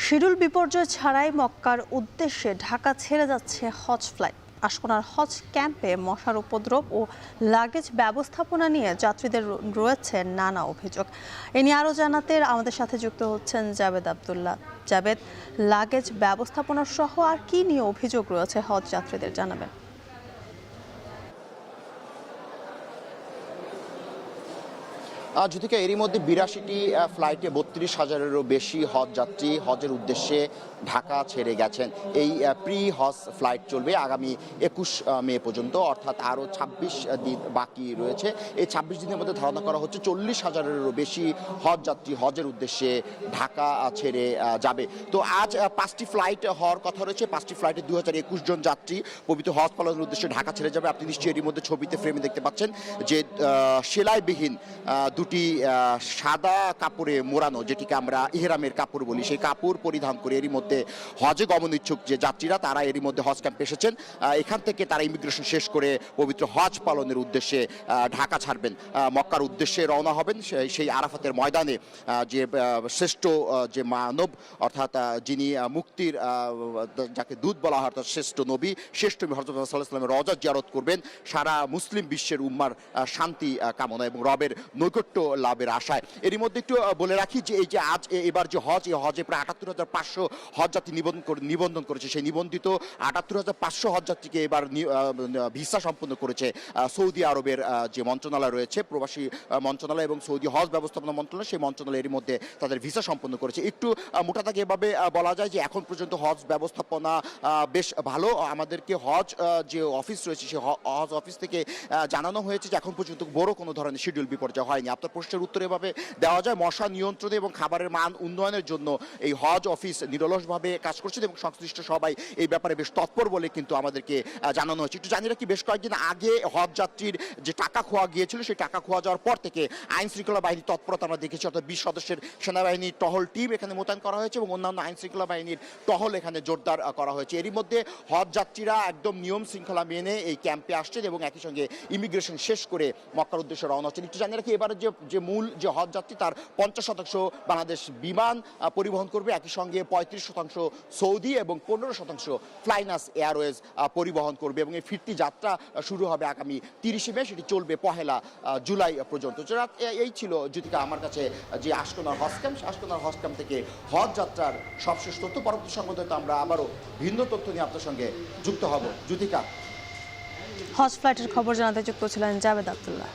Schedule বিপর্যয় ছাড়াই মক্কার উদ্দেশ্যে ঢাকা ছেড়ে যাচ্ছে হজ ফ্লাইট। আশকোনার হজ ক্যাম্পে মশার উপদ্রব ও লাগেজ ব্যবস্থাপনা নিয়ে যাত্রীদের রয়েছে নানা অভিযোগ। এ নিয়ে আরও জানাতে আমাদের সাথে যুক্ত হচ্ছেন জাবেদ আব্দুল্লাহ। জাবেদ, লাগেজ ব্যবস্থাপনা সহ আর কি নিয়ে অভিযোগ রয়েছে হজ যাত্রীদের, জানাবেন। যদিও এরই মধ্যে ৮২টি ফ্লাইটে ৩২,০০০-এরও বেশি হজ যাত্রী হজের উদ্দেশ্যে ঢাকা ছেড়ে গেছেন। এই প্রি হজ ফ্লাইট চলবে আগামী ২১ মে পর্যন্ত, অর্থাৎ আরও ২৬ দিন বাকি রয়েছে। এই ২৬ দিনের মধ্যে ধারণা করা হচ্ছে ৪০,০০০-এরও বেশি হজ যাত্রী হজের উদ্দেশ্যে ঢাকা ছেড়ে যাবে। তো আজ ৫টি ফ্লাইট হওয়ার কথা রয়েছে। ৫টি ফ্লাইটে ২০২১ জন যাত্রী পবিত্র হজ পালনের উদ্দেশ্যে ঢাকা ছেড়ে যাবে। আপনি নিশ্চয়ই এরই মধ্যে ছবিতে ফ্রেমে দেখতে পাচ্ছেন যে সেলাইবিহীন দুটি সাদা কাপড়ে মোড়ানো, যেটিকে আমরা ইহরামের কাপড় বলি, সেই কাপড় পরিধান করে এরই মধ্যে হজে গমন ইচ্ছুক যে যাত্রীরা তারা এরই মধ্যে হজ ক্যাম্পে এসেছেন। এখান থেকে তারা ইমিগ্রেশন শেষ করে পবিত্র হজ পালনের উদ্দেশ্যে ঢাকা ছাড়বেন, মক্কার উদ্দেশ্যে রওনা হবেন। সেই আরাফাতের ময়দানে যে শ্রেষ্ঠ যে মানব, অর্থাৎ যিনি মুক্তির যাকে দূত বলা হয়, অর্থাৎ শ্রেষ্ঠ নবী, শ্রেষ্ঠ হযরত মুহাম্মদ সাল্লাল্লাহু আলাইহি ওয়াসাল্লামের রওজা জিয়ারত করবেন সারা মুসলিম বিশ্বের উম্মার শান্তি কামনা এবং রবের নৈকট্য লাভের আশায়। এরই মধ্যে একটু বলে রাখি যে এই যে আজ এবার যে হজ, এই হজে প্রায় ৭৮,৫০০ হজ যাত্রী নিবন্ধন করেছে। সেই নিবন্ধিত ৭৮,৫০০ হজ যাত্রীকে এবার ভিসা সম্পন্ন করেছে সৌদি আরবের যে মন্ত্রণালয় রয়েছে, প্রবাসী মন্ত্রণালয় এবং সৌদি হজ ব্যবস্থাপনা মন্ত্রণালয়, সেই মন্ত্রণালয় এরই মধ্যে তাদের ভিসা সম্পন্ন করেছে। একটু মোটা দাগে এভাবে বলা যায় যে এখন পর্যন্ত হজ ব্যবস্থাপনা বেশ ভালো। আমাদেরকে হজ যে অফিস রয়েছে, সেই হজ অফিস থেকে জানানো হয়েছে যে এখন পর্যন্ত বড় কোনো ধরনের শিডিউল বিপর্যয় হয়নি। আপনার প্রশ্নের উত্তর এভাবে দেওয়া যায়, মশা নিয়ন্ত্রণে এবং খাবারের মান উন্নয়নের জন্য এই হজ অফিস নিরলসভাবে কাজ করছে এবং সংশ্লিষ্ট সবাই এই ব্যাপারে বেশ তৎপর বলে কিন্তু আমাদেরকে জানানো হয়েছে। একটু জানি রাখি, বেশ কয়েকদিন আগে হজ যাত্রীর যে টাকা খোয়া গিয়েছিল, সেই টাকা খোয়া যাওয়ার পর থেকে আইন শৃঙ্খলা বাহিনীর তৎপরতা আমরা দেখেছি। অর্থাৎ ২০ সদস্যের সেনাবাহিনীর টহল টিম এখানে মোতায়েন করা হয়েছে এবং অন্যান্য আইন শৃঙ্খলা বাহিনীর টহল এখানে জোরদার করা হয়েছে। এরই মধ্যে হজ যাত্রীরা একদম নিয়ম শৃঙ্খলা মেনে এই ক্যাম্পে আসছেন এবং একই সঙ্গে ইমিগ্রেশন শেষ করে মক্কার উদ্দেশ্যে রওনা হচ্ছেন। একটু জানি রাখি, এবারে যে মূল যে হজ যাত্রী তার ৫০% বাংলাদেশ বিমান পরিবহন করবে, একই সঙ্গে ৩৫% সৌদি এবং ১৫% ফ্লাইনাস এয়ারওয়েজ পরিবহন করবে এবং এই ফিরতি যাত্রা শুরু হবে আগামী ৩০ মে, সেটি চলবে ১ জুলাই পর্যন্ত। এই ছিল জ্যোতিকা আমার কাছে যে আশকোনার হজ ক্যাম্প, আশকোনার হজ ক্যাম্প থেকে হজ যাত্রার সবশেষ তথ্য। পরবর্তী সংবাদে আমরা আবারও ভিন্ন তথ্য নিয়ে আপনার সঙ্গে যুক্ত হব। জ্যোতিকা, হজ ফ্লাইটের খবর জানাতে যুক্ত ছিলেন জাবেদ আব্দুল্লাহ।